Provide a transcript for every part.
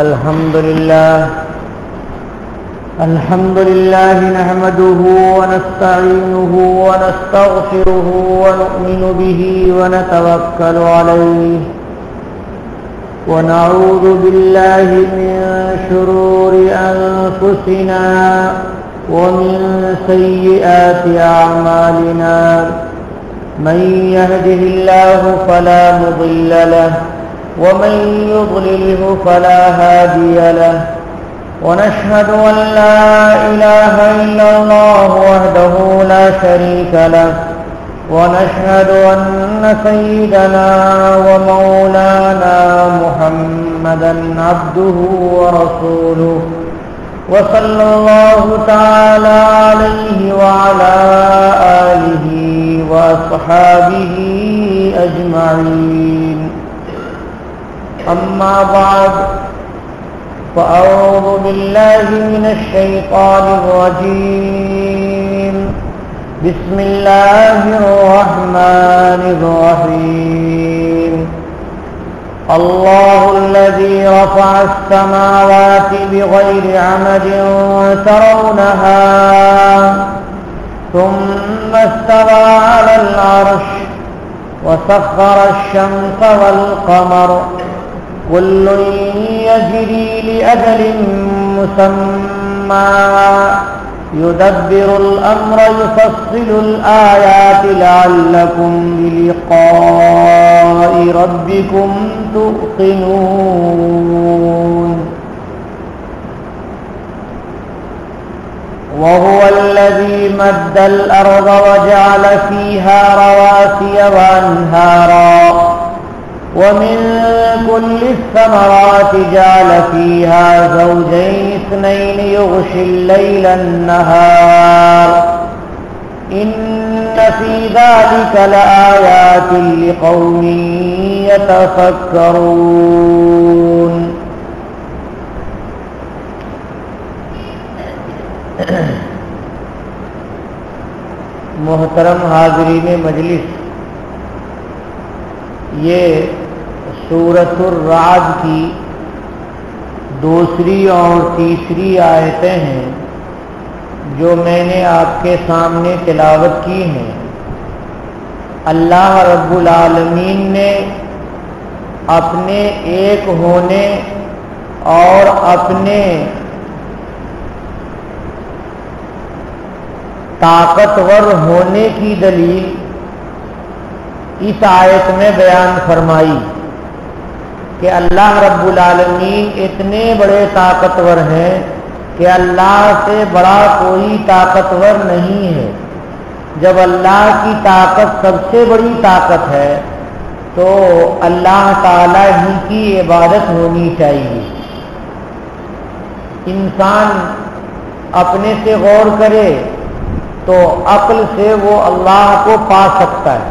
الحمد لله نحمده ونستعينه ونستغفره ونؤمن به ونتوكل عليه ونعوذ بالله من شرور أنفسنا ومن سيئات أعمالنا من يهده الله فلا مضل له ومن يضلله فلا هادي له ونشهد أن لا إله إلا الله وحده لا شريك له ونشهد أن سيدنا ومولانا محمدا عبده ورسوله وصلى الله تعالى عليه وعلى آله وأصحابه أجمعين أما بعد فأعوذ بالله من الشيطان الرجيم بسم الله الرحمن الرحيم الله الذي رفع السماوات بغير عمد ترونها ثم استوى على العرش وسخر الشمس والقمر كل يجري لأجل مسمى يدبر الأمر يفصل الآيات لعلكم بلقاء ربكم توقنون وهو الذي مد الأرض وجعل فيها رواسي وأنهارا ومن كل الثمرات جعل فيها زوجين اثنين يغشي الليل النهار إن في ذلك لآيات لقوم يتفكرون محترم حاضرین مجلس، یہ سورۃ الرعد کی دوسری اور تیسری آیتیں ہیں جو میں نے آپ کے سامنے تلاوت کی ہیں۔ اللہ رب العالمین نے اپنے ایک ہونے اور اپنے طاقتور ہونے کی دلیل اس آیت میں بیان فرمائی کہ اللہ رب العالمین اتنے بڑے طاقتور ہیں کہ اللہ سے بڑا کوئی طاقتور نہیں ہے۔ جب اللہ کی طاقت سب سے بڑی طاقت ہے تو اللہ تعالی ہی کی عبادت ہونی چاہیے۔ انسان اپنے سے غور کرے تو عقل سے وہ اللہ کو پا سکتا ہے،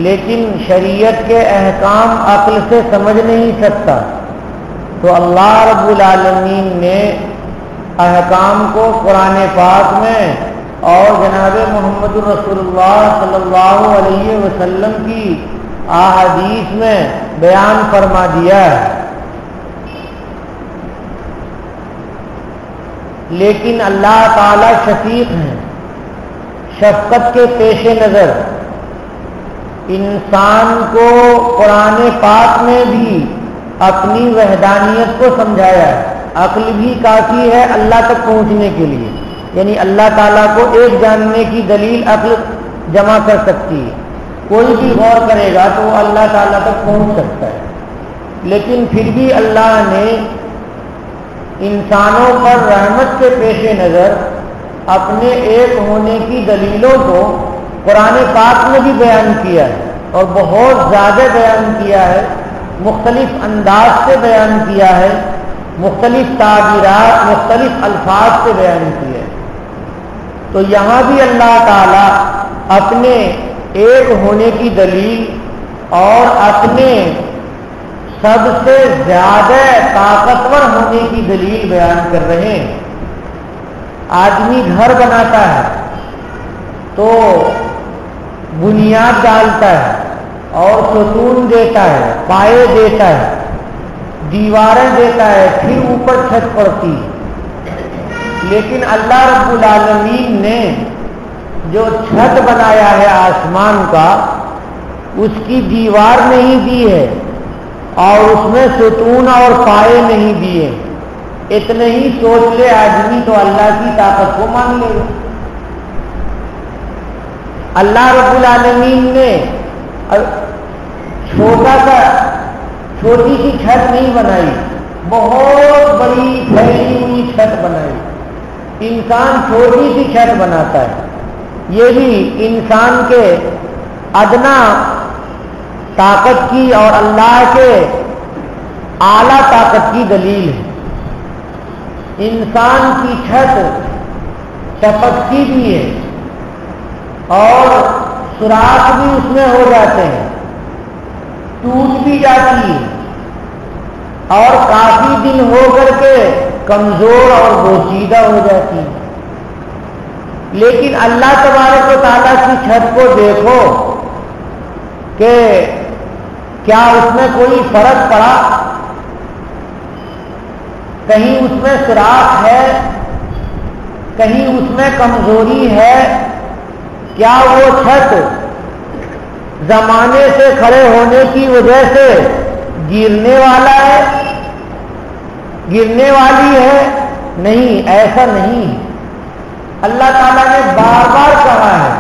لیکن شریعت کے احکام عقل سے سمجھ نہیں سکتا، تو اللہ رب العالمین نے احکام کو قرآن پاک میں اور جناب محمد رسول اللہ صلی اللہ علیہ وسلم کی احادیث میں بیان فرما دیا ہے۔ لیکن اللہ تعالی شفیق ہیں، شفقت کے پیش نظر انسان کو قرآن پاک میں بھی اپنی وحدانیت کو سمجھایا ہے۔ عقل بھی کافی ہے اللہ تک پہنچنے کے لیے، یعنی اللہ تعالیٰ کو ایک جاننے کی دلیل عقل جمع کر سکتی ہے۔ کوئی بھی غور کرے گا تو وہ اللہ تعالیٰ تک پہنچ سکتا ہے، لیکن پھر بھی اللہ نے انسانوں پر رحمت کے پیش نظر اپنے ایک ہونے کی دلیلوں کو قرآن پاک میں بھی بیان کیا ہے، اور بہت زیادہ بیان کیا ہے، مختلف انداز سے بیان کیا ہے، مختلف تعبیرات مختلف الفاظ سے بیان کیا ہے۔ تو یہاں بھی اللہ تعالی اپنے ایک ہونے کی دلیل اور اپنے سب سے زیادہ طاقتور ہونے کی دلیل بیان کر رہے ہیں۔ آدمی گھر بناتا ہے تو بنیاد ڈالتا ہے، اور ستون دیتا ہے، پائے دیتا ہے، دیواریں دیتا ہے، پھر اوپر چھت پڑتی ہے۔ لیکن اللہ رب العالمین نے جو چھت بنایا ہے آسمان کا، اس کی دیوار نہیں دی ہے اور اس میں ستون اور پائے نہیں دیے۔ اتنے ہی سوچ لے آدمی تو اللہ کی طاقت کو مان لے گا۔ اللہ رب العالمین نے چھوٹی سی چھت نہیں بنائی، بہت بڑی پھیلی ہوئی چھت بنائی۔ انسان چھوٹی سی چھت بناتا ہے، یہ بھی انسان کے ادنا طاقت کی اور اللہ کے اعلیٰ طاقت کی دلیل ہے۔ انسان کی چھت ٹپکتی بھی ہے اور سوراخ بھی اس میں ہو جاتے ہیں، ٹوٹ بھی جاتی ہے اور کافی دن ہو کر کے کمزور اور بوسیدہ ہو جاتی ہے۔ لیکن اللہ تبارک و تعالیٰ کی چھت کو دیکھو کہ کیا اس میں کوئی فرق پڑا؟ کہیں اس میں سوراخ ہے، کہیں اس میں کمزوری ہے؟ کیا وہ چھت زمانے سے کھڑے ہونے کی وجہ سے گرنے والا ہے، گرنے والی ہے؟ نہیں، ایسا نہیں۔ اللہ تعالیٰ نے بار بار کہا ہے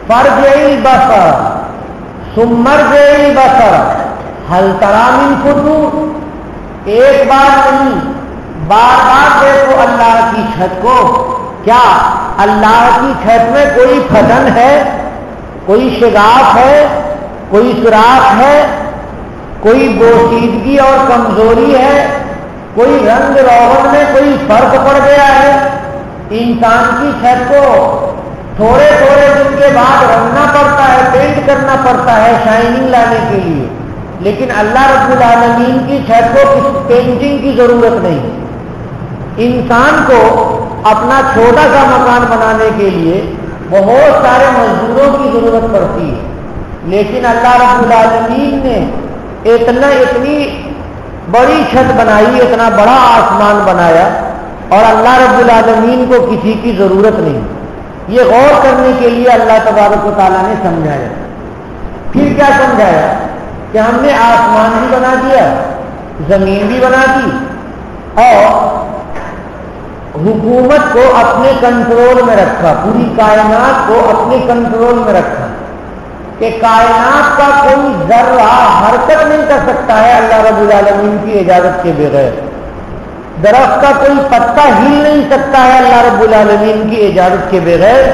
فرجعی البصر ثم ارجعی البصر هل تری من فطور۔ ایک بار نہیں، بار بار دیکھو اللہ کی چھت کو۔ کیا اللہ کی چھت میں کوئی پھٹن ہے، کوئی شگاف ہے، کوئی سوراخ ہے، کوئی بوسیدگی اور کمزوری ہے، کوئی رنگ روغن میں کوئی فرق پڑ گیا ہے؟ انسان کی چھت کو تھوڑے تھوڑے دن کے بعد رنگنا پڑتا ہے، پینٹ کرنا پڑتا ہے شائننگ لانے کے لیے، لیکن اللہ رب العالمین کی چھت کو کسی پینٹنگ کی ضرورت نہیں۔ انسان کو اپنا چھوٹا سا مکان بنانے کے لیے بہت سارے مزدوروں کی ضرورت پڑتی ہے، لیکن اللہ رب العالمین نے اتنی بڑی چھت بنائی، اتنا بڑا آسمان بنایا، اور اللہ رب العالمین کو کسی کی ضرورت نہیں۔ یہ غور کرنے کے لیے اللہ تبارک و تعالیٰ نے سمجھایا۔ پھر کیا سمجھایا؟ کہ ہم نے آسمان بھی بنا دیا، زمین بھی بنا دی، اور حکومت کو اپنے کنٹرول میں رکھا، پوری کائنات کو اپنے کنٹرول میں رکھا کہ کائنات کا کوئی ذرہ حرکت نہیں کر سکتا ہے اللہ رب العالمین کی اجازت کے بغیر۔ درخت کا کوئی پتا ہل نہیں سکتا ہے اللہ رب العالمین کی اجازت کے بغیر۔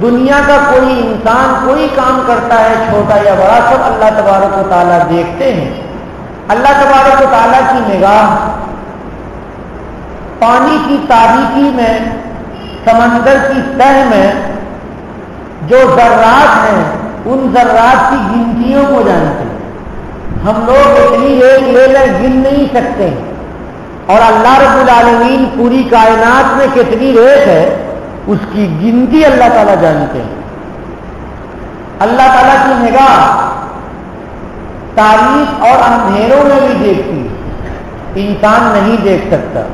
دنیا کا کوئی انسان کوئی کام کرتا ہے چھوٹا یا بڑا، سب اللہ تبارک و تعالیٰ دیکھتے ہیں۔ اللہ تبارک و تعالیٰ کی نگاہ پانی کی تاریکی میں، سمندر کی تہ میں جو ذرات ہیں ان ذرات کی گنتیوں کو جانتے ہیں۔ ہم لوگ اتنی ایک لے لیں گن نہیں سکتے، اور اللہ رب العالمین پوری کائنات میں کتنی ریت ہے اس کی گنتی اللہ تعالیٰ جانتے ہیں۔ اللہ تعالیٰ کی نگاہ تاریک اور اندھیروں میں بھی دیکھتی ہے، انسان نہیں دیکھ سکتا۔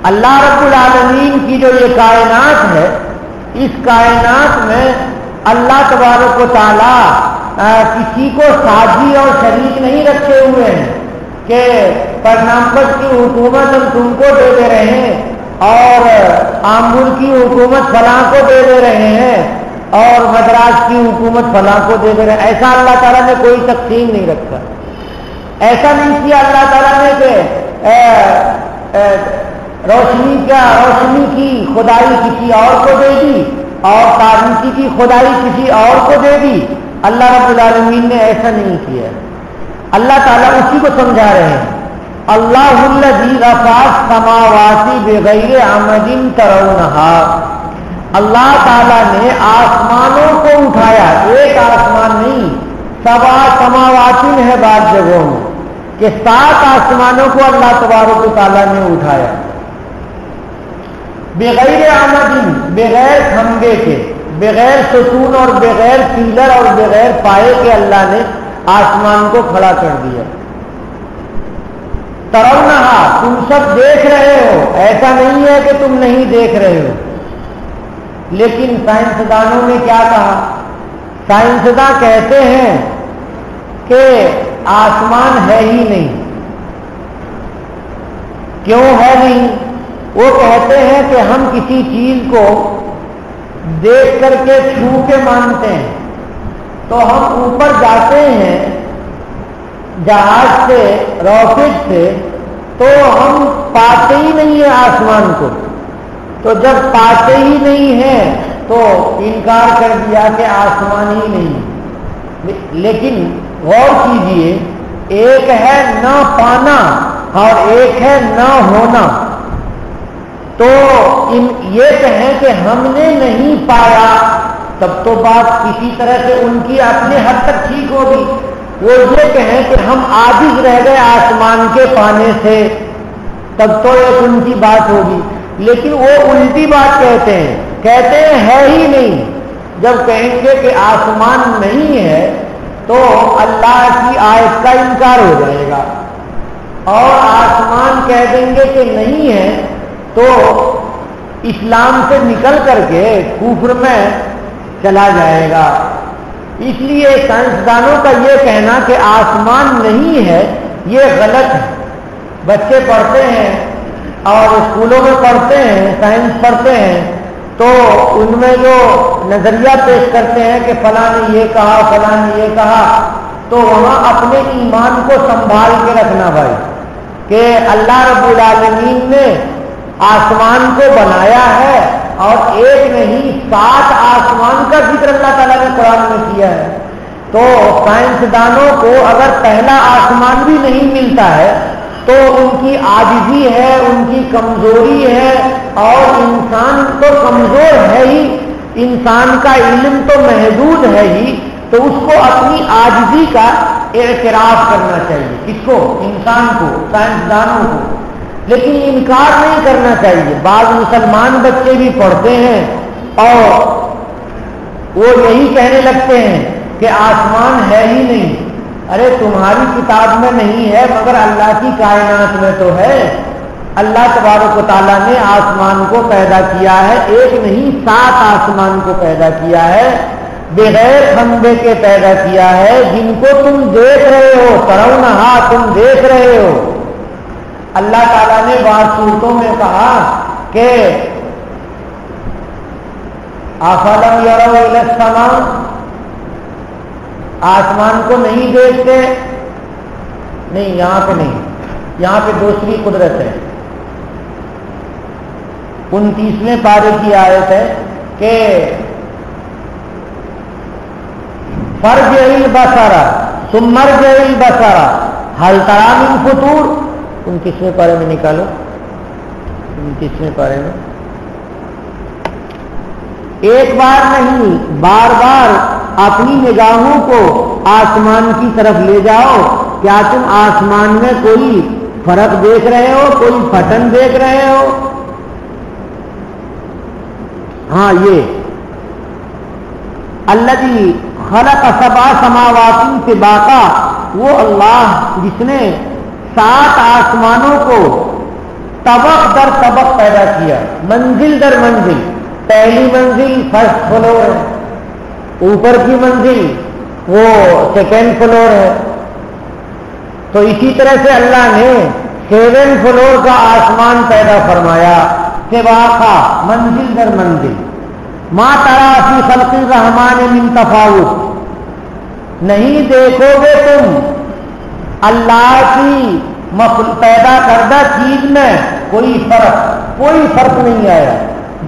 اللہ رب العالمین کی جو یہ کائنات ہے، اس کائنات میں اللہ تبارک و تعالیٰ کسی کو ساجی اور شریک نہیں رکھے ہوئے ہیں کہ پرنامبر کی حکومت ہم تم کو دے دے رہے ہیں اور آمبول کی حکومت فلاں کو دے دے رہے ہیں اور مدراس کی حکومت فلاں کو دے دے رہے ہیں۔ ایسا اللہ تعالیٰ نے کوئی تقسیم نہیں رکھا، ایسا نہیں کیا اللہ تعالیٰ نے کہ روشنی کی خدائی کسی اور کو دے دی اور تاریکی کی خدائی کسی اور کو دے دی۔ اللہ رب العالمین نے ایسا نہیں کیا۔ اللہ تعالیٰ اسی کو سمجھا رہے ہیں، اللہ الذی رفع السماوات بغیر عمد ترونہا۔ اللہ تعالیٰ نے آسمانوں کو اٹھایا، ایک آسمان نہیں، سبع سماوات ہے بعض جگہوں میں، کہ 7 آسمانوں کو اللہ تبارک و تعالیٰ نے اٹھایا بغیر عمد، بغیر کھمبے کے، بغیر ستون اور بغیر پیلر اور بغیر پائے کے اللہ نے آسمان کو کھڑا کر دیا۔ ترونہا، تم سب دیکھ رہے ہو، ایسا نہیں ہے کہ تم نہیں دیکھ رہے ہو۔ لیکن سائنسدانوں نے کیا کہا؟ سائنسداں کہتے ہیں کہ آسمان ہے ہی نہیں۔ کیوں ہے نہیں؟ وہ کہتے ہیں کہ ہم کسی چیز کو دیکھ کر کے چھو کے مانتے ہیں، تو ہم اوپر جاتے ہیں جہاز سے، راکٹ سے، تو ہم پاتے ہی نہیں ہیں آسمان کو۔ تو جب پاتے ہی نہیں ہیں تو انکار کر دیا کہ آسمان ہی نہیں۔ لیکن غور کیجئے، ایک ہے نہ پانا اور ایک ہے نہ ہونا۔ تو یہ کہیں کہ ہم نے نہیں پایا، تب تو بات کسی طرح سے ان کی اپنے حد تک ٹھیک ہوگی۔ وہ یہ کہیں کہ ہم عاجز رہ گئے آسمان کے پانے سے، تب تو ایک ان کی بات ہوگی۔ لیکن وہ الٹی بات کہتے ہیں ہے ہی نہیں۔ جب کہیں گے کہ آسمان نہیں ہے تو اللہ کی آیت کا انکار ہو جائے گا، اور آسمان کہہ دیں گے کہ نہیں ہے تو اسلام سے نکل کر کے کفر میں چلا جائے گا۔ اس لیے سائنسدانوں کا یہ کہنا کہ آسمان نہیں ہے یہ غلط ہے۔ بچے پڑھتے ہیں اور اسکولوں میں پڑھتے ہیں، سائنس پڑھتے ہیں، تو ان میں جو نظریہ پیش کرتے ہیں کہ فلاں نے یہ کہا، فلاں نے یہ کہا، تو وہاں اپنے ایمان کو سنبھال کے رکھنا بھائی، کہ اللہ رب العالمین نے آسمان کو بنایا ہے، اور ایک نہیں 7 آسمان کا ذکر اللہ تعالیٰ نے قرآن میں کیا ہے۔ تو سائنسدانوں کو اگر پہلا آسمان بھی نہیں ملتا ہے تو ان کی عاجزی ہے، ان کی کمزوری ہے، اور انسان تو کمزور ہے ہی، انسان کا علم تو محدود ہے ہی، تو اس کو اپنی عاجزی کا اعتراف کرنا چاہیے۔ کس کو؟ انسان کو، سائنسدانوں کو۔ لیکن انکار نہیں کرنا چاہیے۔ بعض مسلمان بچے بھی پڑھتے ہیں اور وہ یہی کہنے لگتے ہیں کہ آسمان ہے ہی نہیں۔ ارے تمہاری کتاب میں نہیں ہے مگر اللہ کی کائنات میں تو ہے۔ اللہ تبارک و تعالیٰ نے آسمان کو پیدا کیا ہے، ایک نہیں 7 آسمان کو پیدا کیا ہے، بغیر کھمبے کے پیدا کیا ہے، جن کو تم دیکھ رہے ہو، ترونہا، تم دیکھ رہے ہو۔ اللہ تعالیٰ نے بعض صورتوں میں کہا کہ افلم یروا الی السماء، آسمان کو نہیں دیکھتے؟ نہیں، یہاں پہ نہیں، یہاں پہ دوسری قدرت ہے۔ 29ویں پارے کی آیت ہے کہ فرجع البصر ثم ارجع البصر هل ترى من فطور۔ 29ویں پارے میں نکالو، 29ویں پارے میں ایک بار نہیں، بار بار اپنی نگاہوں کو آسمان کی طرف لے جاؤ۔ کیا تم آسمان میں کوئی فرق دیکھ رہے ہو، کوئی پھٹن دیکھ رہے ہو؟ ہاں، یہ الذی خلق 7 سماوات طباقا، وہ اللہ جس نے 7 آسمانوں کو طبق در طبق پیدا کیا، منزل در منزل۔ پہلی منزل فرسٹ فلور ہے، اوپر کی منزل وہ سیکنڈ فلور ہے۔ تو اسی طرح سے اللہ نے 7 فلور کا آسمان پیدا فرمایا، طباقا، منزل در منزل۔ ما ترى فی خلق الرحمن من تفاوت، نہیں دیکھو گے تم اللہ کی پیدا کردہ چیز میں کوئی فرق نہیں آیا۔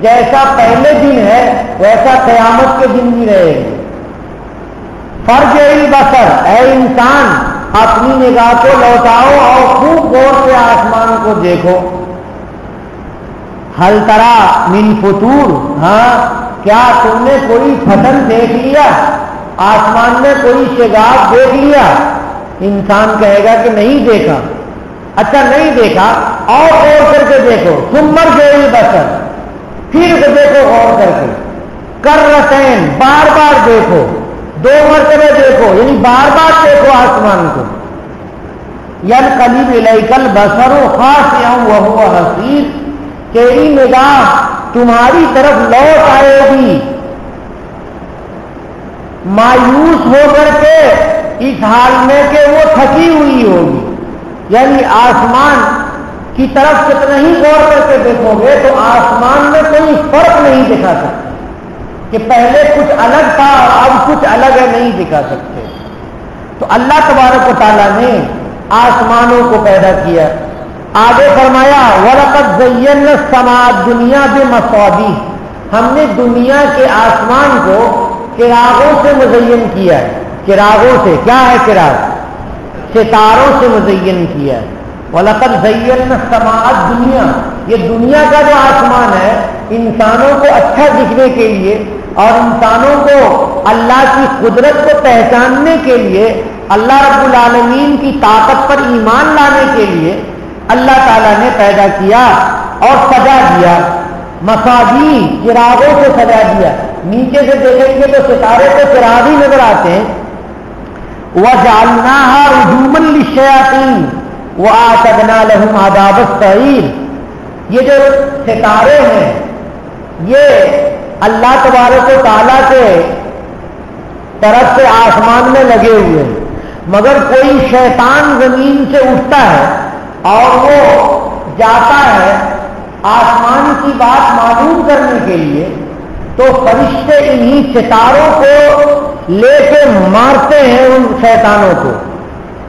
جیسا پہلے دن ہے ویسا قیامت کے دن بھی رہے گا۔ فرجع البصر، اے انسان اپنی نگاہ کو لوٹاؤ اور خوب غور سے آسمان کو دیکھو۔ هل ترى من فطور، ہاں کیا تم نے کوئی پھٹن دیکھ لیا؟ آسمان میں کوئی شگاف دیکھ لیا؟ انسان کہے گا کہ نہیں دیکھا. اچھا نہیں دیکھا اور غور کر کے دیکھو. ثم ارجع البصر، پھر دیکھو غور کر کے. کرتین، بار بار دیکھو، 2 مرتبہ دیکھو، یعنی بار بار دیکھو آسمان کو. ينقلب إليك البصر خاسئا وهو حسير، تیری نگاہ تمہاری طرف لوٹ آئے گی مایوس ہو کر کے، اس حال میں کہ وہ تھکی ہوئی ہوگی. یعنی آسمان کی طرف کتنا ہی غور کر کے دیکھو گے تو آسمان میں کوئی فرق نہیں دکھا سکتے کہ پہلے کچھ الگ تھا اور اب کچھ الگ ہے، نہیں دکھا سکتے. تو اللہ تبارک و تعالیٰ نے آسمانوں کو پیدا کیا. آگے فرمایا وَلَقَدْ زَيَّنَّا السَّمَاءَ الدُّنْيَا بِمَصَابِيحَ، ہم نے دنیا کے آسمان کو چراغوں سے مزین کیا ہے. چراغوں سے، کیا ہے چراغ؟ ستاروں سے مزین کیا ہے. وَلَقَدْ زَيَّنَّا السَّمَاءَ الدُّنْيَا، یہ دنیا کا جو آسمان ہے انسانوں کو اچھا دکھنے کے لیے اور انسانوں کو اللہ کی قدرت کو پہچاننے کے لیے، اللہ رب العالمین کی طاقت پر ایمان لانے کے لیے اللہ تعالیٰ نے پیدا کیا اور سجا دیا. مصابیح، چراغوں سے سجا دیا. نیچے سے دیکھیں گے تو ستارے تو چراغ ہی نظر آتے ہیں. وَجَعَلْنَاهَا رُجُومًا لِلشَّيَاطِينِ وَأَعْتَدْنَا لَهُمْ عَذَابَ السَّعِيرِ، یہ جو ستارے ہیں یہ اللہ تبارک و تعالیٰ کے طرف سے آسمان میں لگے ہوئے ہیں، مگر کوئی شیطان زمین سے اٹھتا ہے اور وہ جاتا ہے آسمان کی بات معلوم کرنے کے لیے تو فرشتے انہی ستاروں کو لے کے مارتے ہیں ان شیطانوں کو.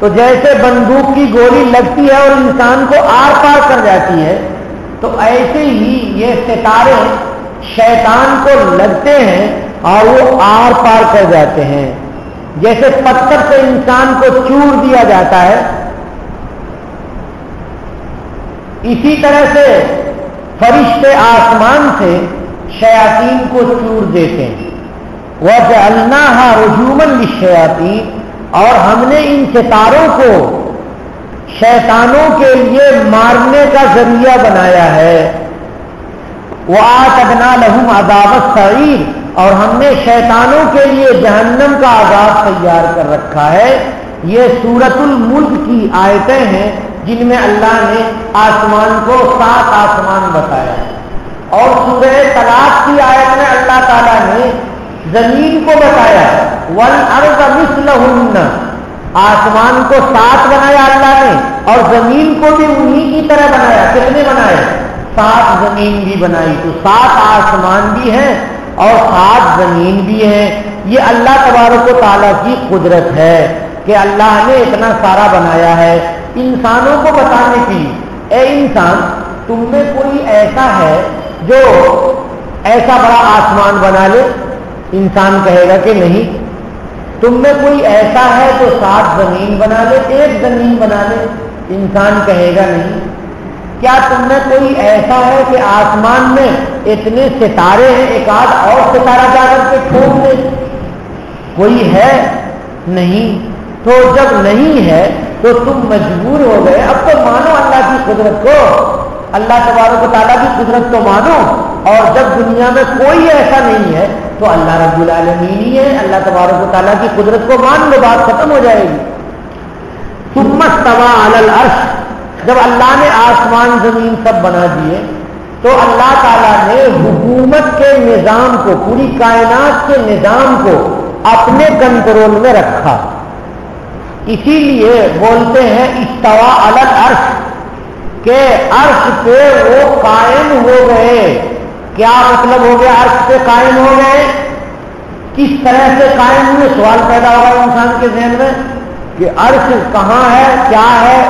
تو جیسے بندوق کی گولی لگتی ہے اور انسان کو آر پار کر جاتی ہے، تو ایسے ہی یہ ستارے شیطان کو لگتے ہیں اور وہ آر پار کر جاتے ہیں. جیسے پتھر سے انسان کو چور دیا جاتا ہے، اسی طرح سے فرشتے آسمان سے شیاطین کو چور دیتے ہیں. وَجَعَلْنَاهَا رُجُومًا لِلشَّيَاطِينِ، اور ہم نے ان ستاروں کو شیطانوں کے لیے مارنے کا ذریعہ بنایا ہے. وَآتَدْنَا لَهُمْ عَذَابَ السَّعِيرِ، اور ہم نے شیطانوں کے لیے جہنم کا عذاب تیار کر رکھا ہے. یہ سورۃ الملک کی آیتیں ہیں جن میں اللہ نے آسمان کو 7 آسمان بتایا ہے، اور سورہ طلاق کی آیت میں اللہ تعالیٰ نے زمین کو بتایا وَالْأَرْضَ مِثْلَهُنَّ، آسمان کو 7 بنایا اللہ نے اور زمین کو بھی انہی کی طرح بنایا. کتنے بنائے؟ 7 زمین بھی بنائی. تو 7 آسمان بھی ہیں اور 7 زمین بھی ہیں. یہ اللہ تبارک و تعالیٰ کی قدرت ہے کہ اللہ نے اتنا سارا بنایا ہے انسانوں کو بتانے کے لیے. اے انسان، تم میں کوئی ایسا ہے جو ایسا بڑا آسمان بنا لے؟ انسان کہے گا کہ نہیں. تم میں کوئی ایسا ہے جو 7 زمین بنا لے، 1 زمین بنا لے؟ انسان کہے گا نہیں. کیا تم میں کوئی ایسا ہے کہ آسمان میں اتنے ستارے ہیں، ایک آدھ اور ستارہ جا کر کے ٹھوک دے؟ کوئی ہے نہیں. تو جب نہیں ہے تو تم مجبور ہو گئے اب تو مانو اللہ کی قدرت کو، اللہ تبارک و تعالیٰ کی قدرت کو مانو. اور جب دنیا میں کوئی ایسا نہیں ہے تو اللہ رب العالمین ہی ہے. اللہ تبارک و تعالیٰ کی قدرت کو مان لو، بات ختم ہو جائے گی. ثم استوى على العرش، جب اللہ نے آسمان زمین سب بنا دیے تو اللہ تعالیٰ نے حکومت کے نظام کو، پوری کائنات کے نظام کو اپنے کنٹرول میں رکھا. اسی لیے بولتے ہیں استوى علی العرش، کہ عرش پہ وہ قائم ہو گئے. کیا مطلب ہو گیا عرش پہ قائم ہو گئے؟ کس طرح سے قائم ہوئے؟ سوال پیدا ہوگا انسان کے ذہن میں کہ عرش کہاں ہے، کیا ہے،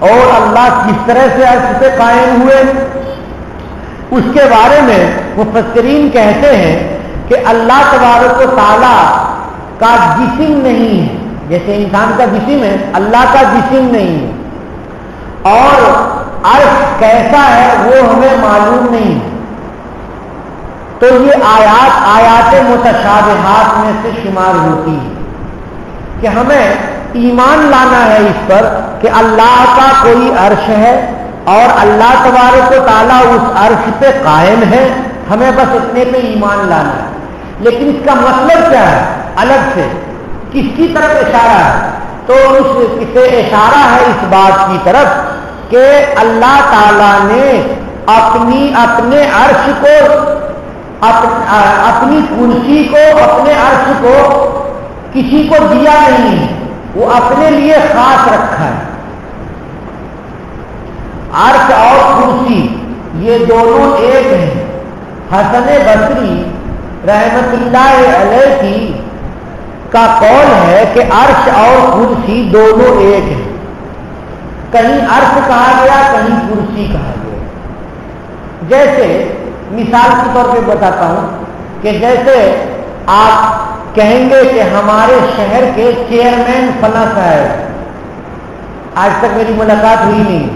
اور اللہ کس طرح سے عرش پہ قائم ہوئے. اس کے بارے میں مفسرین کہتے ہیں کہ اللہ تبارک و تعالیٰ کا جسم نہیں ہے. جیسے انسان کا جسم ہے، اللہ کا جسم نہیں ہے، اور عرش کیسا ہے وہ ہمیں معلوم نہیں ہے. تو یہ آیات متشابہات میں سے شمار ہوتی ہے کہ ہمیں ایمان لانا ہے اس پر کہ اللہ کا کوئی عرش ہے اور اللہ تبارک و تعالیٰ اس عرش پہ قائم ہے، ہمیں بس اتنے پہ ایمان لانا ہے۔ لیکن اس کا مطلب کیا ہے الگ سے، کس کی طرف اشارہ ہے؟ تو اس سے اشارہ ہے اس بات کی طرف کہ اللہ تعالیٰ نے اپنے عرش کو، اپنی کرسی کو، اپنے عرش کو کسی کو دیا نہیں ہے، وہ اپنے لیے خاص رکھا ہے۔ عرش اور کرسی یہ دونوں ایک ہیں۔ حسن بصری رحمت اللہ علیہ کی کا قول ہے کہ عرش اور کرسی دونوں ایک ہیں، کہیں عرش کہا گیا کہیں کرسی کہا گیا۔ جیسے مثال کے طور پہ بتاتا ہوں کہ جیسے آپ کہیں گے کہ ہمارے شہر کے چیئرمین فلاں صاحب، آج تک میری ملاقات ہوئی نہیں،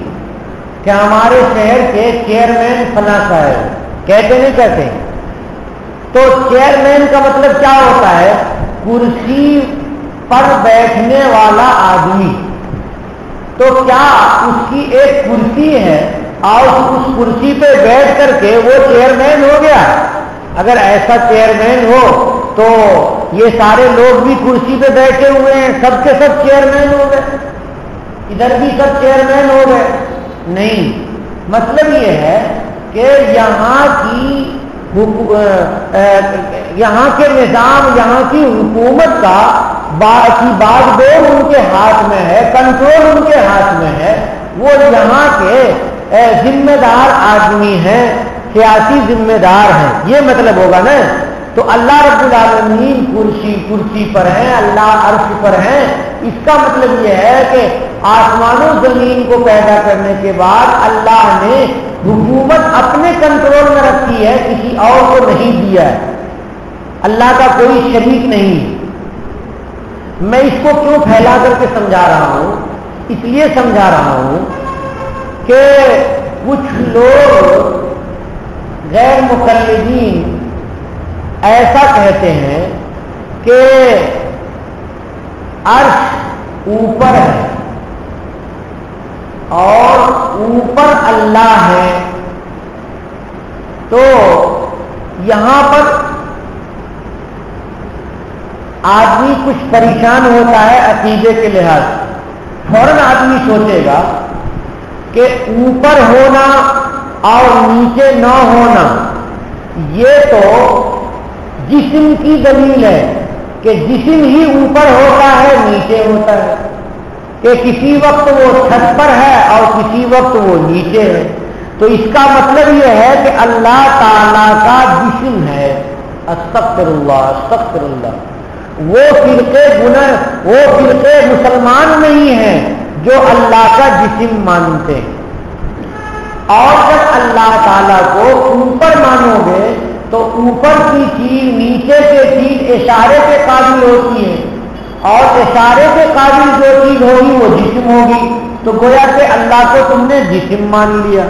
کہ ہمارے شہر کے چیئرمین فلاں صاحب، کہتے نہیں کہتے؟ تو چیئرمین کا مطلب کیا ہوتا ہے؟ کرسی پر بیٹھنے والا آدمی۔ تو کیا اس کی ایک کرسی ہے اور اس کرسی پہ بیٹھ کر کے وہ چیئرمین ہو گیا؟ اگر ایسا چیئرمین ہو تو یہ سارے لوگ بھی کرسی پہ بیٹھے ہوئے ہیں، سب کے سب چیئرمین ہو گئے، ادھر بھی سب چیئرمین ہو گئے؟ نہیں، مطلب یہ ہے کہ یہاں کے نظام، یہاں کی حکومت کا باغ دور ان کے ہاتھ میں ہے، کنٹرول ان کے ہاتھ میں ہے، وہ یہاں کے ذمہ دار آدمی ہیں، سیاسی ذمہ دار ہیں، یہ مطلب ہوگا نا۔ تو اللہ رب العالمین کرسی پر ہیں، اللہ عرش پر ہیں، اس کا مطلب یہ ہے کہ آسمان و زمین کو پیدا کرنے کے بعد اللہ نے حکومت اپنے کنٹرول میں رکھی ہے، کسی اور کو نہیں دیا ہے، اللہ کا کوئی شریک نہیں۔ میں اس کو کیوں پھیلا کر کے سمجھا رہا ہوں؟ اس لیے سمجھا رہا ہوں کہ کچھ لوگ غیر مقلدین ایسا کہتے ہیں کہ عرش اوپر ہے اور اوپر اللہ ہے، تو یہاں پر آدمی کچھ پریشان ہوتا ہے عقیدے کے لحاظ سے، فوراً آدمی سوچے گا کہ اوپر ہونا اور نیچے نہ ہونا یہ تو جسم کی دلیل ہے کہ جسم ہی اوپر ہوتا ہے نیچے ہوتا ہے، کہ کسی وقت وہ چھت پر ہے اور کسی وقت وہ نیچے ہے۔ تو اس کا مطلب یہ ہے کہ اللہ تعالیٰ کا جسم ہے۔ استغفر اللہ استغفر اللہ۔ وہ فرقے مسلمان نہیں ہیں جو اللہ کا جسم مانتے ہیں۔ اور جب اللہ تعالیٰ کو اوپر مانو گے تو اوپر کی چیز نیچے کے چیز اشارے کے قابل ہوتی ہے، اور اشارے کے قابل جو چیز ہوگی وہ جسم ہوگی، تو گویا کہ اللہ کو تم نے جسم مان لیا۔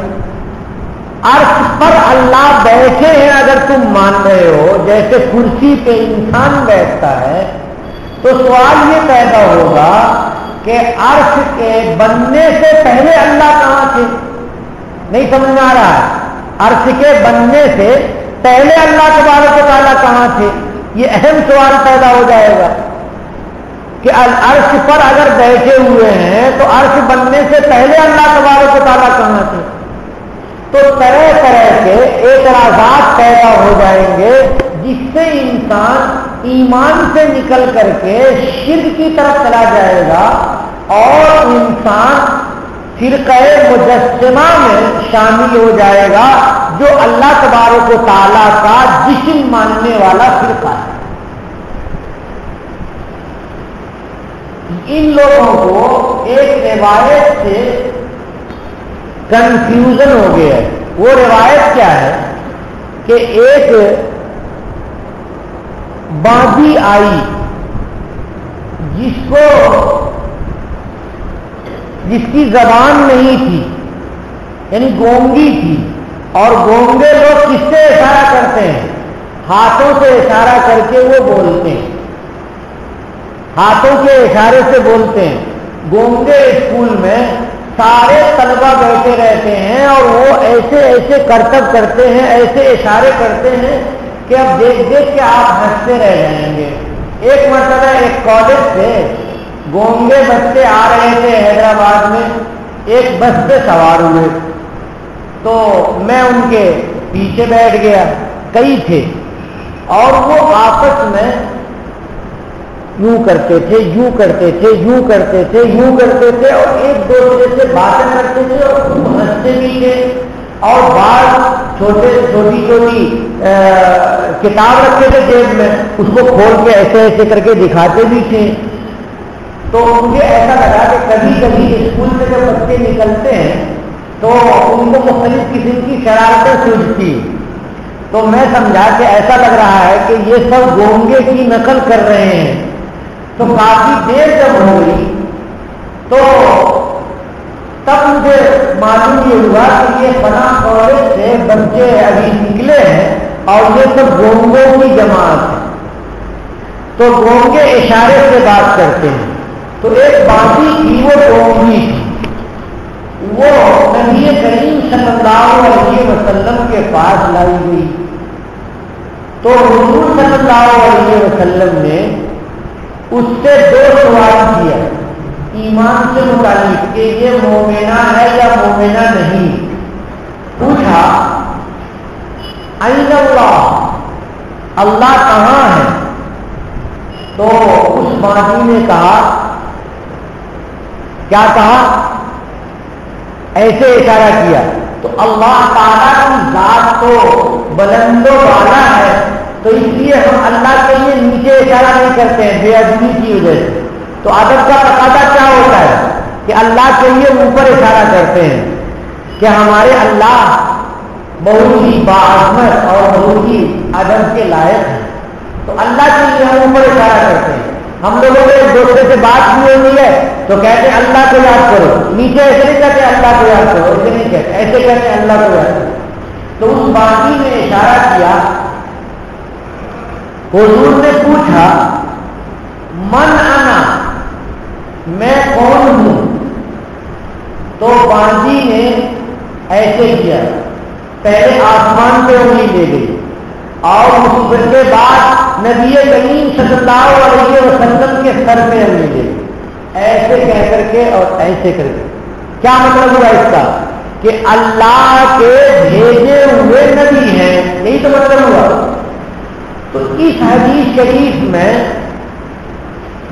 عرش پر اللہ بیٹھے ہیں اگر تم مان رہے ہو، جیسے کرسی پہ انسان بیٹھتا ہے، تو سوال یہ پیدا ہوگا کہ عرش کے بننے سے پہلے اللہ کہاں تھے؟ نہیں سمجھ میں آ رہا ہے؟ عرش کے بننے سے پہلے اللہ تبارک و تعالیٰ کہاں تھے؟ یہ اہم سوال پیدا ہو جائے گا کہ عرش پر اگر بیٹھے ہوئے ہیں تو عرش بننے سے پہلے اللہ تبارک و تعالیٰ کہاں تھے؟ تو طرح طرح کے اعتراضات پیدا ہو جائیں گے، جس سے انسان ایمان سے نکل کر کے شرک کی طرف چلا جائے گا اور انسان فرقہ مجسمہ میں شامل ہو جائے گا، جو اللہ تبارک و تعالیٰ کا جسم ماننے والا فرقہ ہے۔ ان لوگوں کو ایک روایت سے کنفیوژن ہو گیا ہے۔ وہ روایت کیا ہے کہ ایک بانجی آئی جس کی زبان نہیں تھی، یعنی گونگی تھی، اور گونگے لوگ کس سے اشارہ کرتے ہیں؟ ہاتھوں سے اشارہ کر کے وہ بولتے ہیں۔ ہاتھوں کے اشارے سے بولتے ہیں. گونگے اسکول میں سارے طلبہ بیٹھے رہتے ہیں اور وہ ایسے ایسے کرتب کرتے ہیں, ایسے اشارے کرتے ہیں کہ اب دیکھ دیکھ کے آپ ہنستے رہ جائیں گے. ایک مرتبہ ایک کالج سے گونگے بچے آ رہے تھے حیدرآباد میں, ایک بس پہ سوار ہوئے, تو میں ان کے پیچھے بیٹھ گیا. کئی تھے اور وہ آپس میں یوں کرتے تھے, یوں کرتے تھے, یوں کرتے تھے, یوں کرتے تھے, اور ایک دوسرے سے باتیں کرتے تھے اور ہنستے بھی تھے. اور بعض چھوٹی کتاب رکھے تھے جیب میں, اس کو کھول کے ایسے ایسے کر کے دکھاتے بھی تھے. تو مجھے ایسا لگا کہ کبھی کبھی اسکول سے جب بچے نکلتے ہیں تو ان کو مختلف قسم کی شرارتیں سوچتی, تو میں سمجھا کہ ایسا لگ رہا ہے کہ یہ سب گونگے کی نقل کر رہے ہیں. تو کافی دیر جب ہو گئی تو تب مجھے معلوم یہ ہوا کہ یہ فلاں کالج سے بچے ابھی نکلے ہیں اور یہ سب گونگوں کی جماعت ہے. تو گونگے اشارے سے بات کرتے ہیں. تو ایک باقی تھی وہ گونگی تھی, وہ نبی کریم صلی اللہ علیہ وسلم کے پاس لائی گئی. تو حضور صلی اللہ علیہ وسلم نے اس سے 2 سوال کیا ایمان سے متعلق کہ یہ مومنہ ہے یا مومنہ نہیں. پوچھا این اللہ, اللہ کہاں ہے؟ تو اس بازی نے کہا, کیا کہا؟ ایسے اشارہ کیا. تو اللہ تعالیٰ کی ذات تو بلند و بالا ہے, تو اس لیے ہم اللہ کے لیے نیچے اشارہ نہیں کرتے ہیں بے ادبی کی وجہ سے. تو ادب کا تقاضا کیا ہوتا ہے کہ اللہ کے لیے اوپر اشارہ کرتے ہیں کہ ہمارے اللہ بہت ہی باعظمت اور بہت ہی ادب کے لائق ہیں. تو اللہ کے لیے ہم اوپر اشارہ کرتے ہیں. ہم لوگوں کو ایک دوسرے سے بات بھی ہونی ہے تو کہتے ہیں اللہ کو یاد کرو, نیچے ایسے نہیں کہتے اللہ کو یاد کرو, ایسے نہیں کہتے, ایسے کہتے ہیں اللہ کو یاد کرو. تو اس باقی نے اشارہ کیا. حضور نے پوچھا من انا, میں کون ہوں؟ تو باندھی نے ایسے کیا, پہلے آسمان پہ انگلی لے گئی اور اس کے بعد نبی کریم صلی اللہ علیہ وسلم کے سر پہ انگلی لے گئی, ایسے کہہ کر کے اور ایسے کر کے. کیا مطلب ہوا اس کا؟ کہ اللہ کے بھیجے ہوئے نبی ہیں, یہی تو مطلب ہوا. تو اس حدیث شریف میں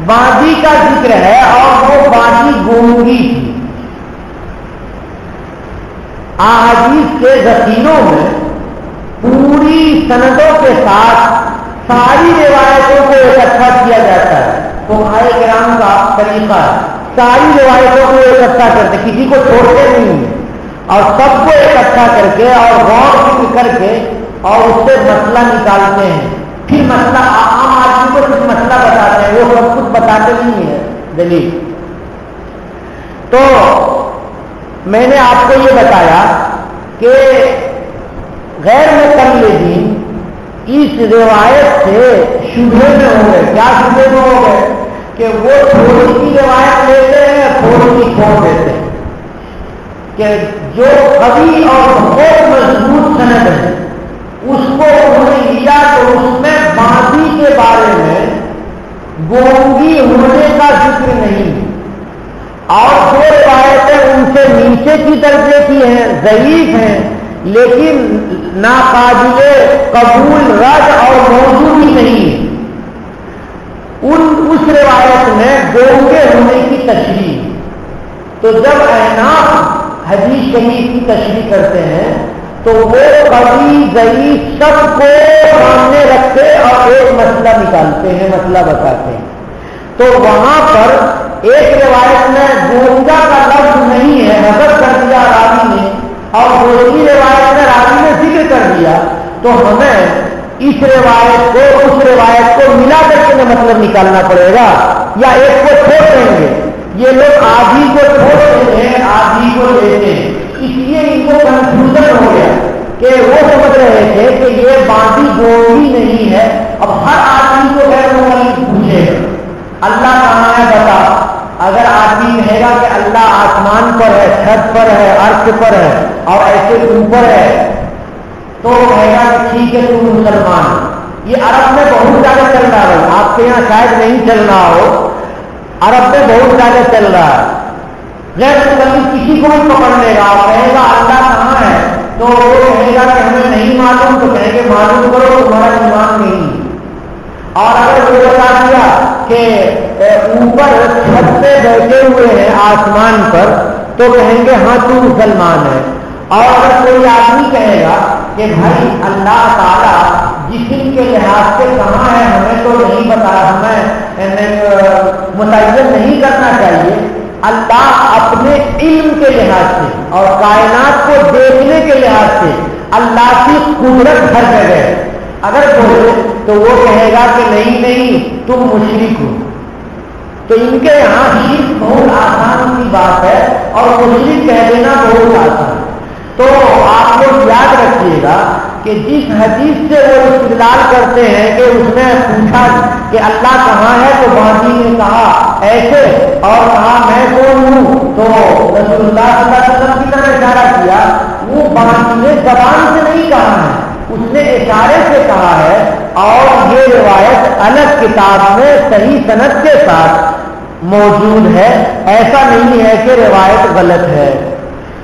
بازی کا ذکر ہے اور وہ بازی گونگی تھی. احادیث کے ذخیروں میں پوری سندوں کے ساتھ ساری روایتوں کو اکٹھا کیا جاتا ہے. فقہائے کرام کا طریقہ ہے, ساری روایتوں کو اکٹھا کرتے, کسی کو چھوڑتے نہیں ہیں, اور سب کو اکٹھا کر کے اور غور فکر کر کے اور اس سے مسئلہ نکالتے ہیں. پھر مسئلہ عام آدمی کو کچھ مسئلہ بتاتے ہیں, وہ سب کچھ بتاتے نہیں ہیں دلیل. تو میں نے آپ کو یہ بتایا کہ غیر مقلدین اس روایت سے شبہے میں ہو گئے. کیا شبہے میں ہو گئے؟ کہ وہ تھوڑی سی روایت لیتے ہیں, تھوڑی سی چھوڑ دیتے ہیں, کہ جو قوی اور بہت مضبوط سند ہے اس کو انہوں نے لیا تو اس میں باندھی کے بارے میں گونگی ہونے کا ذکر نہیں, اور جو روایتیں ان سے نیچے کی درجے کی ہیں, ضعیف ہیں, لیکن ناقابل قبول رد اور موضوع بھی نہیں, اس روایت میں گونگے ہونے کی تشریح. تو جب احناف حدیث شریف کی تشریح کرتے ہیں تو وہ قوی ضعیف سب کو سامنے رکھتے اور ایک مسئلہ نکالتے ہیں, مسئلہ بتاتے ہیں. تو وہاں پر ایک روایت میں گونگا کا لفظ نہیں ہے, حذف کر دیا راوی نے, اور دوسری روایت میں راوی نے ذکر کر دیا. تو ہمیں اس روایت کو اس روایت کو ملا کر کے مطلب نکالنا پڑے گا, یا ایک کو چھوڑ دیں گے. یہ لوگ آدھی کو چھوڑتے ہیں, آدھی کو لیتے ہیں, اس لیے ان کو کنفیوژن ہو گیا کہ وہ سمجھ رہے تھے کہ یہ باندھی گونگی نہیں ہے. اب ہر آدمی کو غیر مقلد پوچھے, اللہ چھت پر ہے، عرش پر ہے اور ایسے اوپر ہے، تو کہے گا کہ ٹھیک ہے تم مسلمان۔ یہ عرب میں بہت زیادہ چل رہا ہے، آپ کے یہاں شاید نہیں چل رہا ہو، عرب میں بہت زیادہ چل رہا ہے۔ غیر مقلد کسی کو بھی پکڑ لے گا اور کہے گا اللہ کہاں ہے، تو وہ کہے گا کہ ہمیں نہیں معلوم، تو کہیں گے معلوم کرو تمہارا ایمان نہیں۔ اور اگر وہ بتا دیا کہ اوپر چھت پہ بیٹھے ہوئے ہیں آسمان پر، تو کہیں گے ہاں تو مسلمان ہے۔ اور اگر کوئی آدمی کہے گا کہ بھائی اللہ تعالیٰ جسم کے لحاظ سے کہاں ہے ہمیں تو نہیں بتا، ہمیں متعین نہیں کرنا چاہیے، اللہ اپنے علم کے لحاظ سے اور کائنات کو دیکھنے کے لحاظ سے اللہ کی قدرت ہر جگہ ہے۔ اگر بولے تو وہ کہے گا کہ نہیں تم مشرک ہو۔ تو ان کے یہاں شرک بہت آسان سی بات ہے اور مشرک کہہ دینا بہت آسان۔ تو آپ لوگ یاد رکھیے گا کہ جس حدیث سے وہ استدلال کرتے ہیں کہ اس نے پوچھا کہ اللہ کہاں ہے، تو باندھی نے کہا ایسے اور کہا میں کون ہوں، تو رسول اللہ صلی اللہ علیہ وسلم کی طرف اشارہ کیا، وہ باندھی نے زبان سے نہیں کہا ہے، اس نے اشارے سے کہا ہے۔ اور یہ روایت الگ کتاب میں صحیح سند کے ساتھ موجود ہے، ایسا نہیں ہے کہ روایت غلط ہے۔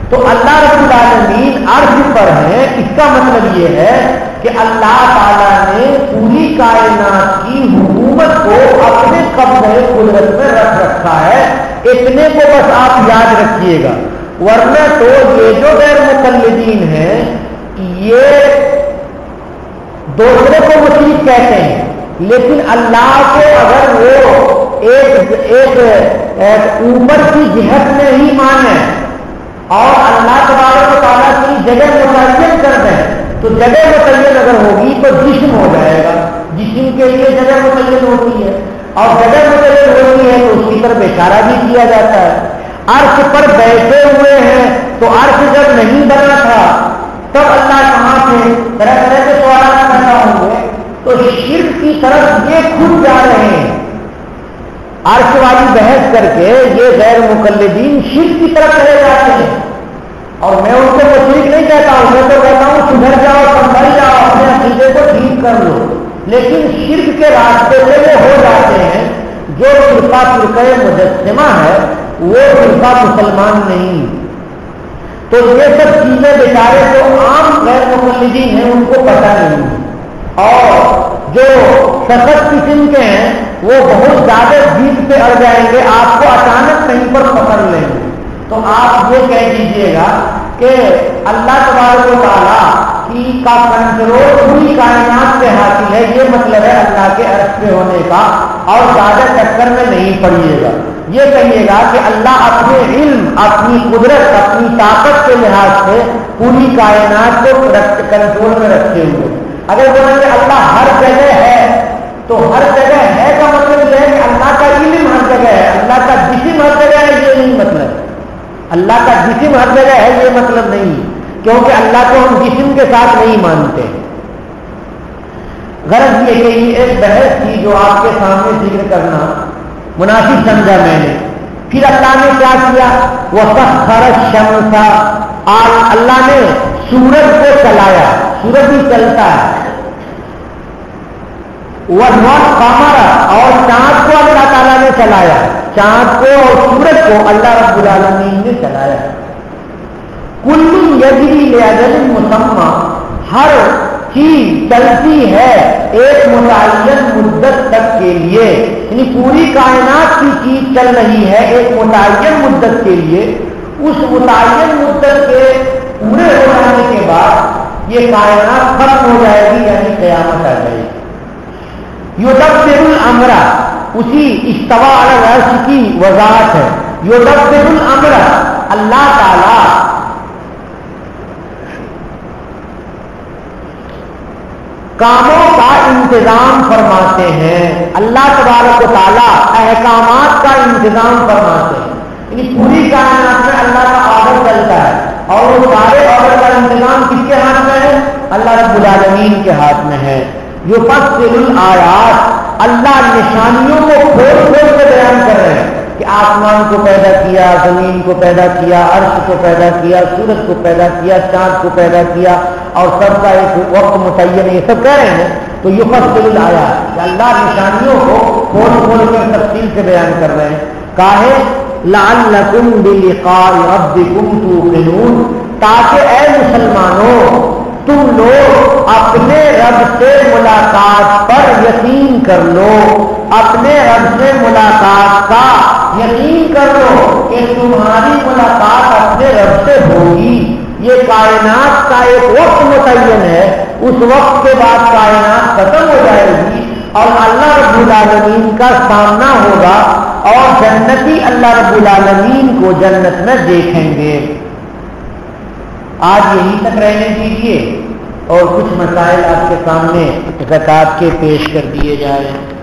تو اللہ رب العالمین عرش پر ہے، اس کا مطلب یہ ہے کہ اللہ تعالیٰ نے پوری کائنات کی حکومت کو اپنے قبضے قدرت میں رکھ رکھا ہے۔ اتنے کو بس آپ یاد رکھیے گا، ورنہ تو یہ جو غیر مقلدین ہیں یہ دوسرے کو مشرک کہتے ہیں، لیکن اللہ کو اگر وہ ایک اوپر کی جہت میں ہی مانے اور اللہ تبارک و تعالیٰ کی جگہ متعین کر دیں، تو جگہ متعین اگر ہوگی تو جسم ہو جائے گا، جسم کے لیے جگہ متعین ہوتی ہے، اور جگہ متعین ہوتی ہے تو اس کی طرف اشارہ بھی کیا جاتا ہے۔ عرش پر بیٹھے ہوئے ہیں، تو عرش جب نہیں بنا تھا تب اللہ کہاں تھے، طرح طرح کے سوالات پیدا ہوں گے۔ تو شرک کی طرف یہ خود جا رہے ہیں، عرش والی بحث کر کے یہ غیر مقلدین شرک کی طرف چلے جاتے ہیں۔ اور میں ان کو مشرک نہیں کہتا ہوں، میں تو کہتا ہوں سدھر جاؤ، سنبھل جاؤ، اپنے عقیدے کو ٹھیک کر لو، لیکن شرک کے راستے سے وہ ہو جاتے ہیں۔ جو فرقہ مجسمہ ہے وہ فرقہ مسلمان نہیں۔ تو یہ سب چیزیں بیچارے جو عام غیر مقلدین ہیں ان کو پتہ نہیں، اور جو سخت قسم کے ہیں وہ بہت زیادہ جیت پہ اڑ جائیں گے، آپ کو اچانک کہیں پر پکڑ لیں گے۔ تو آپ یہ کہہ دیجئے گا کہ اللہ تبارک و تعالیٰ کا کنٹرول پوری کائنات پہ حاصل ہے، یہ مطلب ہے اللہ کے عرش پہ ہونے کا، اور زیادہ چکر میں نہیں پڑیے گا۔ یہ کہیے گا کہ اللہ اپنے علم، اپنی قدرت، اپنی طاقت کے لحاظ سے پوری کائنات کو کنٹرول میں رکھتے ہوئے۔ اگر بولیں کہ اللہ ہر جگہ ہے، تو ہر جگہ ہے کا مطلب یہ ہے کہ اللہ کا علم ہر جگہ ہے، اللہ کا جسم ہر جگہ ہے، یہ نہیں مطلب۔ اللہ کا جسم ہر جگہ ہے یہ مطلب نہیں، کیونکہ اللہ کو ہم جسم کے ساتھ نہیں مانتے۔ غرض یہ کہ یہ ایک بحث تھی جو آپ کے سامنے ذکر کرنا مناسب سمجھا میں نے۔ پھر اللہ نے کیا کیا، وَسَخَّرَ الشَّمْسَ، اللہ نے سورج کو چلایا، سورج بھی چلتا ہے، وَالْقَمَرَ، اور چاند کو اللہ تعالیٰ نے چلایا، چاند کو اور سورج کو اللہ رب العالمین نے چلایا۔ کُلٌّ یجری لِأَجَلٍ مُّسَمًّى، ہر چیز چلتی ہے ایک متعین مدت تک کے لیے، یعنی پوری کائنات کی چیز چل رہی ہے ایک متعین مدت کے لیے۔ اس متعین مدت کے پورے ہو جانے کے بعد یہ کائنات ختم ہو جائے گی، یعنی قیامت آ جائے گی۔ یدبر الامر، اسی استوا علی العرش کی وضاحت ہے۔ یدبر الامر، اللہ تعالی کاموں کا انتظام فرماتے ہیں، اللہ تبارک و تعالیٰ احکامات کا انتظام فرماتے ہیں، یعنی پوری کائنات میں اللہ کا آرڈر چلتا ہے، اور وہ سارے آرڈر کا انتظام کس کے ہاتھ میں ہے؟ اللہ رب العالمین کے ہاتھ میں ہے۔ یفصل الآیات، اللہ نشانیوں کو کھول کھول کے بیان کر رہے ہیں، کہ آسمان کو پیدا کیا، زمین کو پیدا کیا، عرش کو پیدا کیا، سورج کو پیدا کیا، چاند کو پیدا کیا، اور سب کا ایک وقت متعین ہے، یہ سب کہہ رہے ہیں. تو یفصل الآیات کہ اللہ نشانیوں کو کھول کھول کر تفصیل سے بیان کر رہے ہیں. کاہے لعلکم بلقاء ربکم توقنون، تاکہ اے مسلمانوں تم لوگ اپنے رب سے ملاقات پر یقین کر لو، اپنے رب سے ملاقات کا یقین کر لو کہ تمہاری ملاقات اپنے رب سے ہوگی. یہ کائنات کا ایک وقت متعین ہے، اس وقت کے بعد کائنات ختم ہو جائے گی اور اللہ رب العالمین کا سامنا ہوگا اور جنتی اللہ رب العالمین کو جنت میں دیکھیں گے. آج یہیں تک رہنے دیجیے اور کچھ مسائل آپ کے سامنے زکوٰۃ کے پیش کر دیے جائیں.